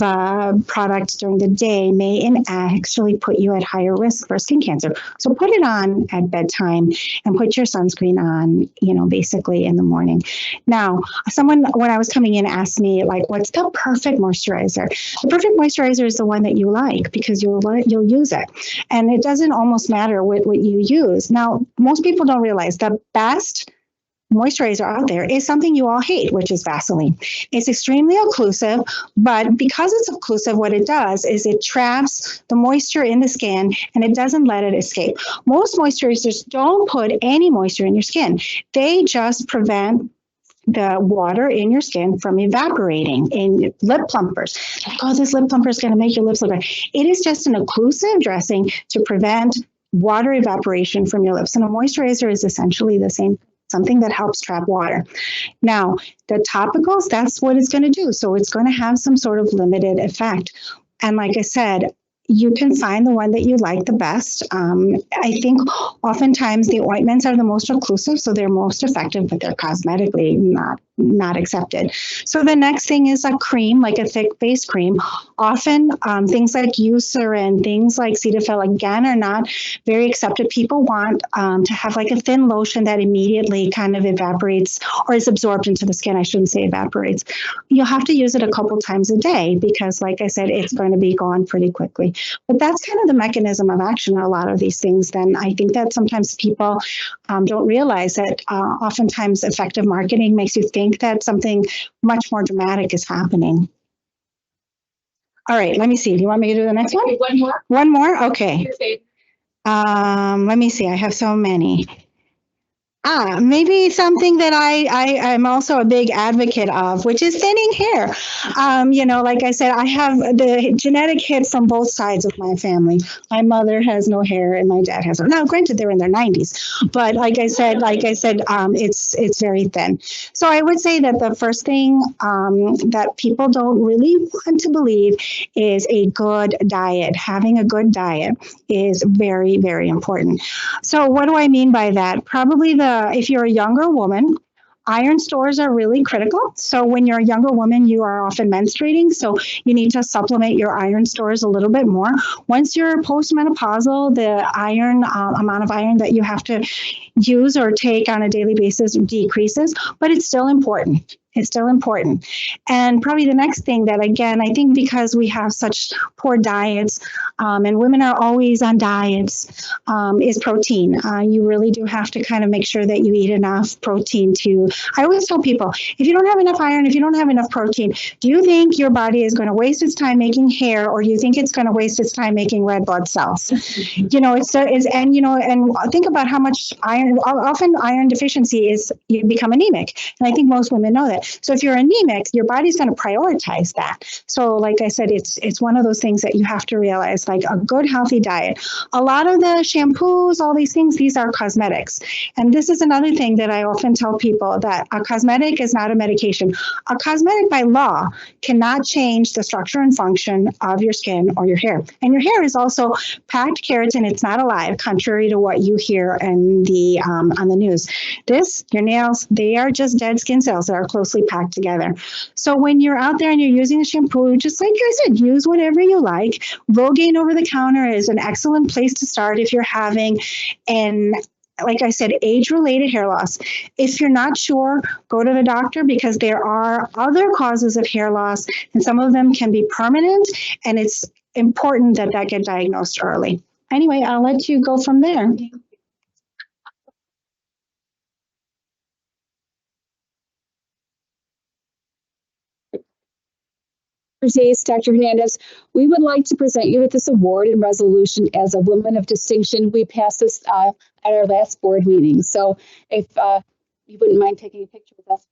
product during the day may actually put you at higher risk for skin cancer. So put it on at bedtime and put your sunscreen on, basically in the morning. Now, someone, when I was coming in, asked me, like, what's the perfect moisturizer? The perfect moisturizer is the one that you like, because you'll use it. And it doesn't almost matter what you use. Now, most people don't realize the best moisturizer out there is something you all hate, which is Vaseline. It's extremely occlusive, but because it's occlusive, what it does is it traps the moisture in the skin and it doesn't let it escape. Most moisturizers don't put any moisture in your skin. They just prevent the water in your skin from evaporating in lip plumpers. Like, oh, this lip plumper is going to make your lips look like. It is just an occlusive dressing to prevent water evaporation from your lips. And a moisturizer is essentially the same, something that helps trap water. Now, the topicals, that's what it's going to do. So it's going to have some sort of limited effect. And like I said, you can find the one that you like the best. I think oftentimes the ointments are the most occlusive, so they're most effective, but they're cosmetically not accepted. So the next thing is a cream, like a thick base cream. Often things like Eucerin, things like Cetaphil, again, are not very accepted. People want to have like a thin lotion that immediately kind of evaporates or is absorbed into the skin. I shouldn't say evaporates. You'll have to use it a couple times a day because, like I said, it's going to be gone pretty quickly. But that's kind of the mechanism of action of a lot of these things. Then I think that sometimes people don't realize that oftentimes effective marketing makes you think that something much more dramatic is happening. All right, let me see. Do you want me to do the next one? One more. One more? Okay. Your favorite. Let me see. I have so many. Maybe something that I'm also a big advocate of, which is thinning hair. Like I said, I have the genetic hit from both sides of my family. My mother has no hair and my dad has no. Now, granted, they're in their 90s, but like I said, it's very thin. So I would say that the first thing that people don't really want to believe is a good diet. Having a good diet is very, very important. So what do I mean by that? Probably if you're a younger woman, iron stores are really critical. So when you're a younger woman, you are often menstruating. So you need to supplement your iron stores a little bit more. Once you're postmenopausal, the iron amount of iron that you have to use or take on a daily basis decreases, but it's still important. It's still important. And probably the next thing that, again, I think because we have such poor diets and women are always on diets is protein. You really do have to kind of make sure that you eat enough protein I always tell people, if you don't have enough iron, if you don't have enough protein, do you think your body is going to waste its time making hair, or do you think it's going to waste its time making red blood cells? And think about how much iron, often iron deficiency is you become anemic. And I think most women know that. So if you're anemic, your body's going to prioritize that. So like I said, it's one of those things that you have to realize, like a good, healthy diet. A lot of the shampoos, all these things, these are cosmetics. And this is another thing that I often tell people, that a cosmetic is not a medication. A cosmetic by law cannot change the structure and function of your skin or your hair. And your hair is also packed keratin. It's not alive, contrary to what you hear in on the news. Your nails, they are just dead skin cells that are closely nicely packed together. So when you're out there and you're using a shampoo, just like I said, use whatever you like. Rogaine over the counter is an excellent place to start if you're having an, like I said, age-related hair loss. If you're not sure, go to the doctor, because there are other causes of hair loss, and some of them can be permanent, and it's important that that get diagnosed early. Anyway, I'll let you go from there. Dr. Hernandez, we would like to present you with this award and resolution as a woman of distinction. We passed this at our last board meeting. So if you wouldn't mind taking a picture with us.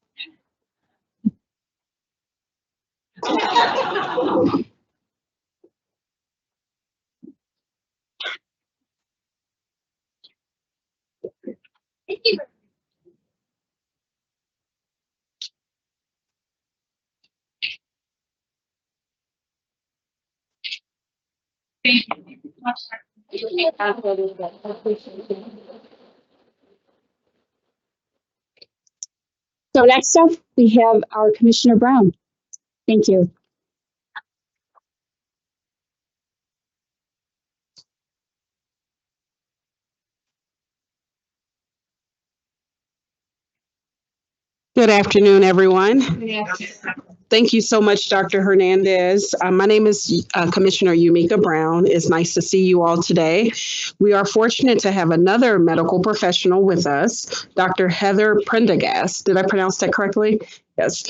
So next up, we have our Commissioner Brown. Thank you. Good afternoon, everyone. Thank you so much, Dr. Hernandez. My name is Commissioner Yumika Brown. It's nice to see you all today. We are fortunate to have another medical professional with us, Dr. Heather Prendergast. Did I pronounce that correctly? Yes.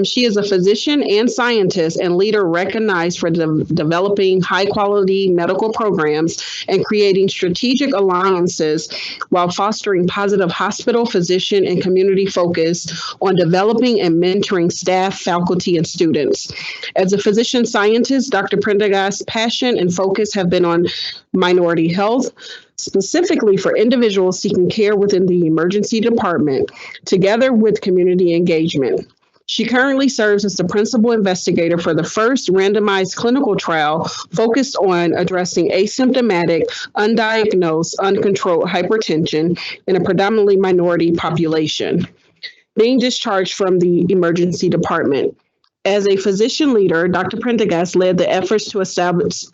She is a physician and scientist and leader recognized for developing high-quality medical programs and creating strategic alliances while fostering positive hospital, physician, and community focus on developing and mentoring staff, faculty, and students. As a physician scientist, Dr. Prendergast's passion and focus have been on minority health, specifically for individuals seeking care within the emergency department, together with community engagement. She currently serves as the principal investigator for the first randomized clinical trial focused on addressing asymptomatic, undiagnosed, uncontrolled hypertension in a predominantly minority population, being discharged from the emergency department. As a physician leader, Dr. Prendergast led the efforts to establish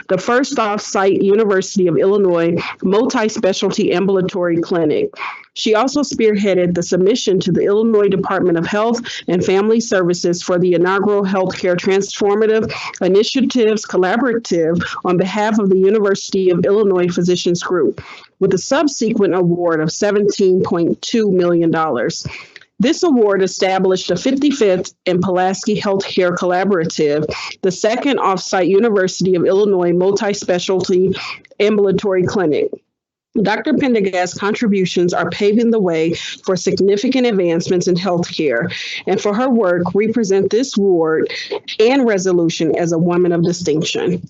the first off-site University of Illinois multi-specialty ambulatory clinic. She also spearheaded the submission to the Illinois Department of Health and Family Services for the inaugural Healthcare Transformative Initiatives Collaborative on behalf of the University of Illinois Physicians Group, with a subsequent award of $17.2 million. This award established the 55th and Pulaski Healthcare Collaborative, the second off-site University of Illinois multi-specialty ambulatory clinic. Dr. Prendergast's contributions are paving the way for significant advancements in healthcare, and for her work, we present this award and resolution as a woman of distinction.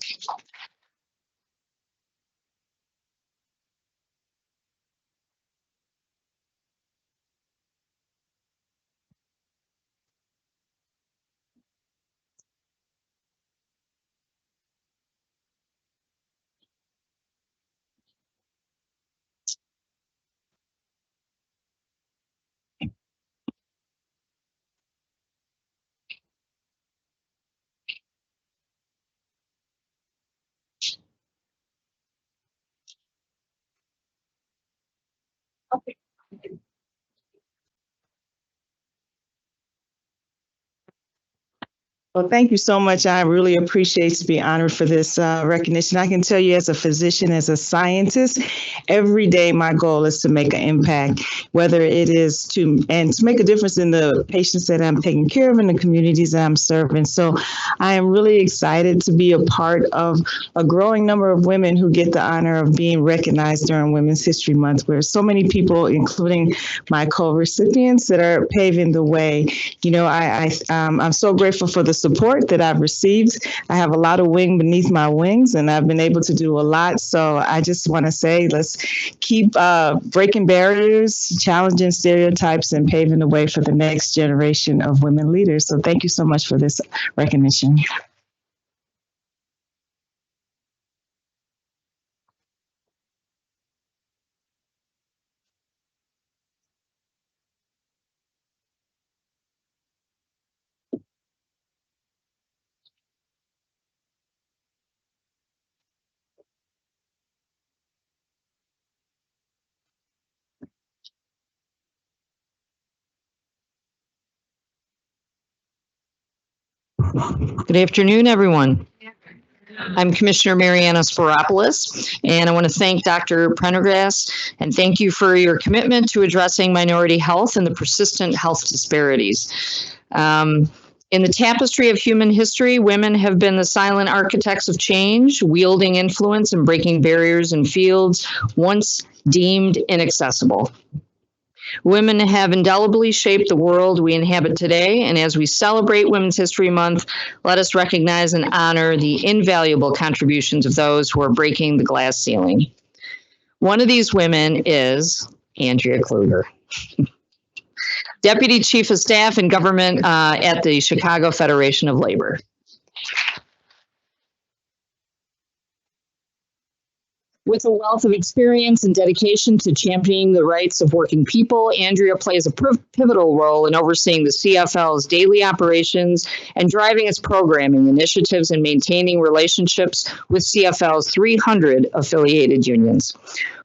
Well, thank you so much. I really appreciate to be honored for this recognition. I can tell you as a physician, as a scientist, every day my goal is to make an impact, whether it is to make a difference in the patients that I'm taking care of and the communities that I'm serving. So I am really excited to be a part of a growing number of women who get the honor of being recognized during Women's History Month, where so many people, including my co-recipients, that are paving the way. You know, I'm so grateful for the support that I've received. I have a lot of wing beneath my wings, and I've been able to do a lot. So I just want to say, let's keep breaking barriers, challenging stereotypes, and paving the way for the next generation of women leaders. So thank you so much for this recognition. Good afternoon, everyone. I'm Commissioner Mariana Spiropoulos, and I want to thank Dr. Prendergast and thank you for your commitment to addressing minority health and the persistent health disparities. In the tapestry of human history, women have been the silent architects of change, wielding influence and breaking barriers in fields once deemed inaccessible. Women have indelibly shaped the world we inhabit today, and as we celebrate Women's History Month, let us recognize and honor the invaluable contributions of those who are breaking the glass ceiling. One of these women is Andrea Kluger, Deputy Chief of Staff and Government at the Chicago Federation of Labor. With a wealth of experience and dedication to championing the rights of working people, Andrea plays a pivotal role in overseeing the CFL's daily operations and driving its programming initiatives and maintaining relationships with CFL's 300 affiliated unions.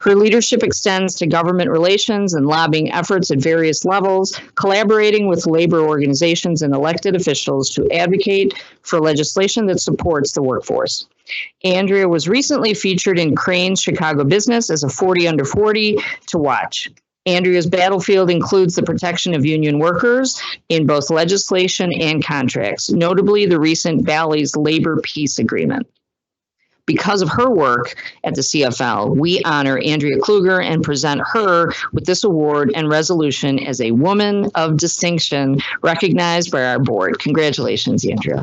Her leadership extends to government relations and lobbying efforts at various levels, collaborating with labor organizations and elected officials to advocate for legislation that supports the workforce. Andrea was recently featured in Crain's Chicago Business as a 40 under 40 to watch. Andrea's battlefield includes the protection of union workers in both legislation and contracts, notably the recent Bally's Labor Peace Agreement. Because of her work at the CFL, we honor Andrea Kluger and present her with this award and resolution as a woman of distinction recognized by our board. Congratulations, Andrea.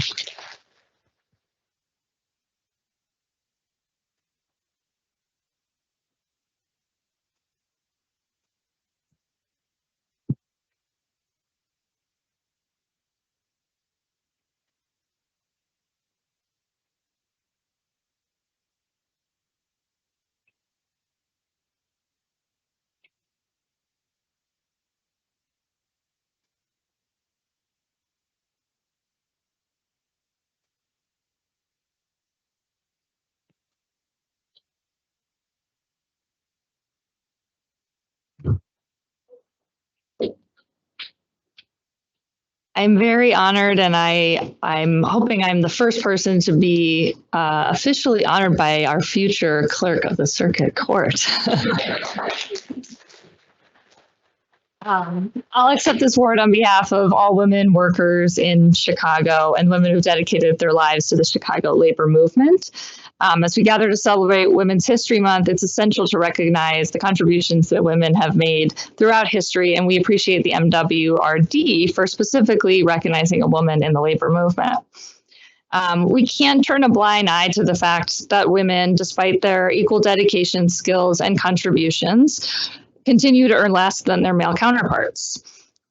I'm very honored, and I'm hoping I'm the first person to be officially honored by our future clerk of the circuit court. I'll accept this award on behalf of all women workers in Chicago and women who've dedicated their lives to the Chicago labor movement. As we gather to celebrate Women's History Month, it's essential to recognize the contributions that women have made throughout history, and we appreciate the MWRD for specifically recognizing a woman in the labor movement. We can't turn a blind eye to the fact that women, despite their equal dedication, skills, and contributions, continue to earn less than their male counterparts.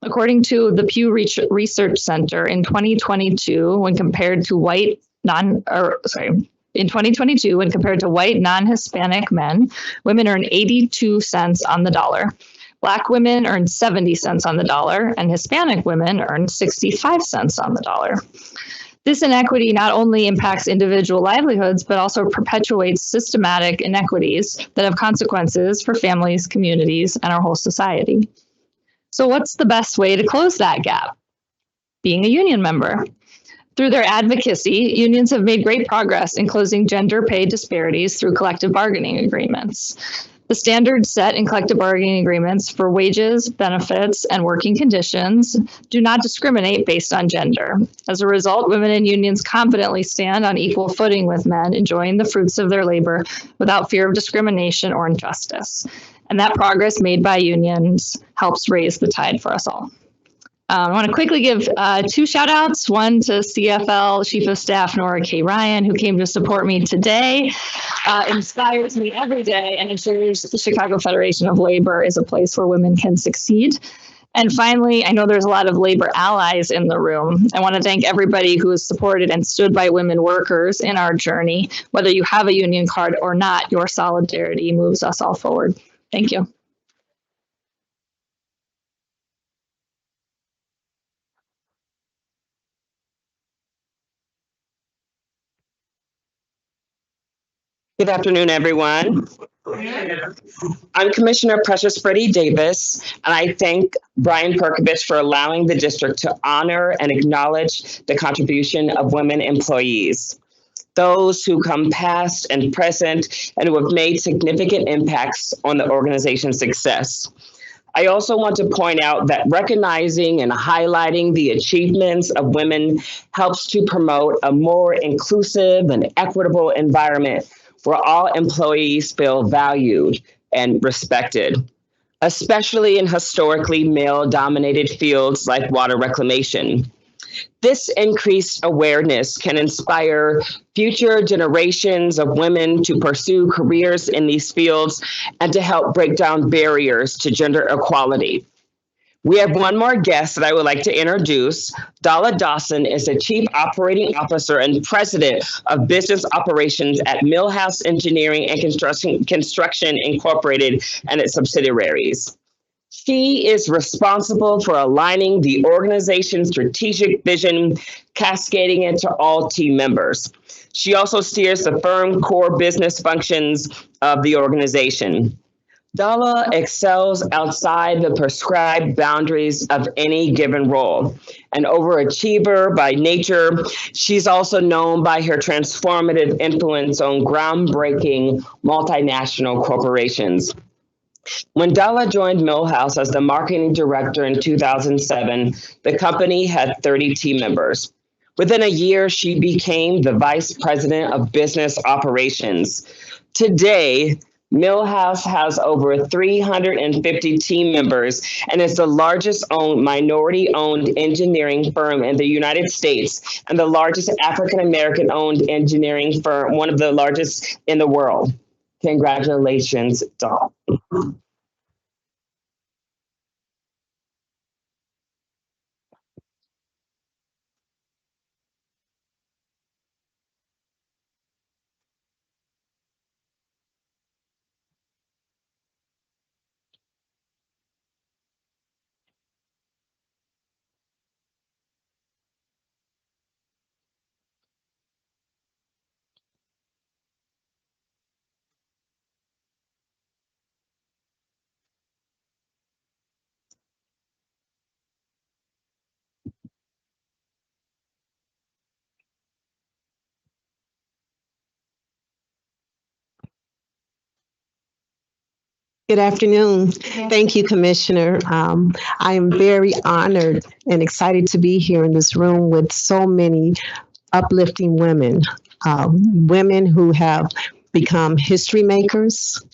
According to the Pew Research Center, in 2022, when compared to white non-Hispanic men, women earn 82 cents on the dollar. Black women earn 70 cents on the dollar, and Hispanic women earn 65 cents on the dollar. This inequity not only impacts individual livelihoods, but also perpetuates systematic inequities that have consequences for families, communities, and our whole society. So what's the best way to close that gap? Being a union member. Through their advocacy, unions have made great progress in closing gender pay disparities through collective bargaining agreements. The standards set in collective bargaining agreements for wages, benefits, and working conditions do not discriminate based on gender. As a result, women in unions confidently stand on equal footing with men, enjoying the fruits of their labor without fear of discrimination or injustice. And that progress made by unions helps raise the tide for us all. I want to quickly give two shout outs, one to CFL Chief of Staff Nora K. Ryan, who came to support me today, inspires me every day and ensures the Chicago Federation of Labor is a place where women can succeed. And finally, I know there's a lot of labor allies in the room. I want to thank everybody who has supported and stood by women workers in our journey. Whether you have a union card or not, your solidarity moves us all forward. Thank you. Good afternoon, everyone. I'm Commissioner Precious Freddie Davis, and I thank Brian Perkovich for allowing the district to honor and acknowledge the contribution of women employees, those who come past and present and who have made significant impacts on the organization's success. I also want to point out that recognizing and highlighting the achievements of women helps to promote a more inclusive and equitable environment where all employees feel valued and respected, especially in historically male-dominated fields like water reclamation. This increased awareness can inspire future generations of women to pursue careers in these fields and to help break down barriers to gender equality. We have one more guest that I would like to introduce. Dala Dawson is the Chief Operating Officer and President of Business Operations at Millhouse Engineering and Construction Incorporated and its subsidiaries. She is responsible for aligning the organization's strategic vision, cascading into all team members. She also steers the firm core business functions of the organization. Dala excels outside the prescribed boundaries of any given role. An overachiever by nature, she's also known by her transformative influence on groundbreaking multinational corporations. When Dala joined Millhouse as the marketing director in 2007, the company had 30 team members. Within a year, she became the vice president of business operations. Today, Millhouse has over 350 team members and is the largest minority-owned engineering firm in the United States and the largest African-American-owned engineering firm, one of the largest in the world. Congratulations, Dala. Good afternoon. Thank you, Commissioner. I am very honored and excited to be here in this room with so many uplifting women, women who have become history makers,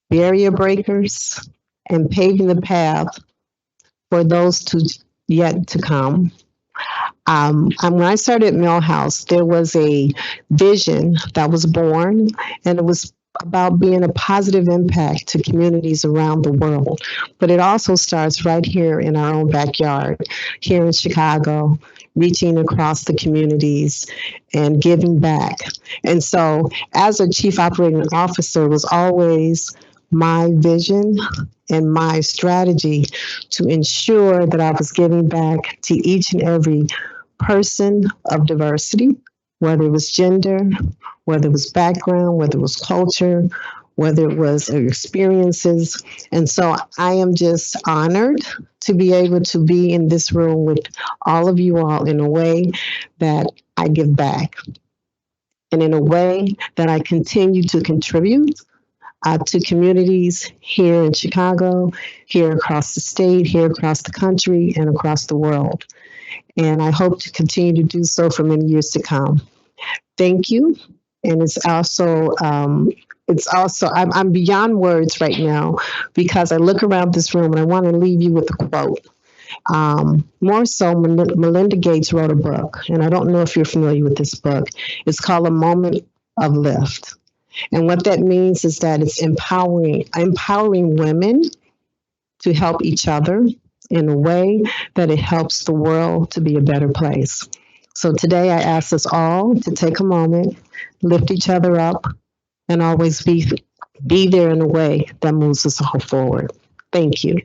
barrier breakers, and paving the path for those yet to come. When I started Millhouse, there was a vision that was born, and it was about being a positive impact to communities around the world. But it also starts right here in our own backyard, here in Chicago, reaching across the communities and giving back. And so as a chief operating officer, it was always my vision and my strategy to ensure that I was giving back to each and every person of diversity, whether it was gender, whether it was background, whether it was culture, whether it was experiences. And so I am just honored to be able to be in this room with all of you all in a way that I give back and in a way that I continue to contribute to communities here in Chicago, here across the state, here across the country, and across the world. And I hope to continue to do so for many years to come. Thank you. And I'm beyond words right now because I look around this room and I want to leave you with a quote. More so, Melinda Gates wrote a book, and I don't know if you're familiar with this book. It's called A Moment of Lift. And what that means is that it's empowering women to help each other in a way that it helps the world to be a better place. So today I ask us all to take a moment, lift each other up, and always be there in a way that moves us all forward. Thank you.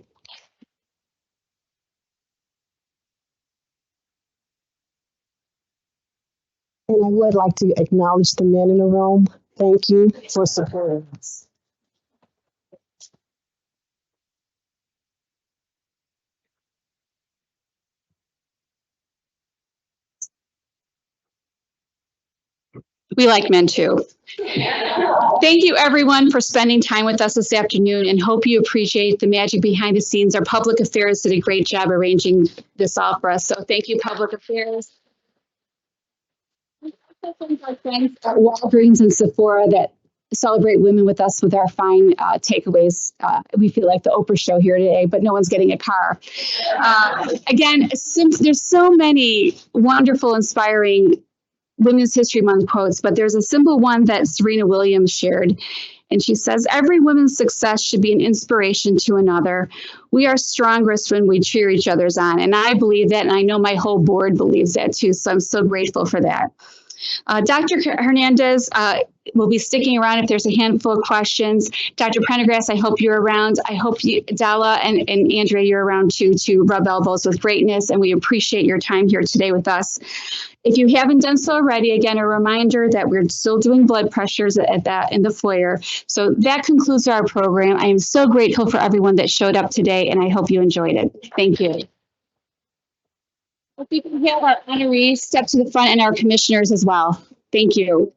And I would like to acknowledge the men in the room. Thank you for supporting us. We like men too. Thank you everyone for spending time with us this afternoon and hope you appreciate the magic behind the scenes. Our public affairs did a great job arranging this all for us. So thank you, public affairs. Thank our friends at Walgreens and Sephora that celebrate women with us with our fine takeaways. We feel like the Oprah show here today, but no one's getting a car. Again, there's so many wonderful, inspiring Women's History Month quotes, but there's a simple one that Serena Williams shared. And she says, every woman's success should be an inspiration to another. We are strongest when we cheer each other's on. And I believe that, and I know my whole board believes that too. So I'm so grateful for that. Dr. Hernandez will be sticking around if there's a handful of questions. Dr. Prendergrass, I hope you're around. I hope you, Della and Andrea, you're around too, to rub elbows with greatness. And we appreciate your time here today with us. If you haven't done so already, again, a reminder that we're still doing blood pressures at that in the foyer. So that concludes our program. I am so grateful for everyone that showed up today, and I hope you enjoyed it. Thank you. If we can have our honorees step to the front and our commissioners as well. Thank you.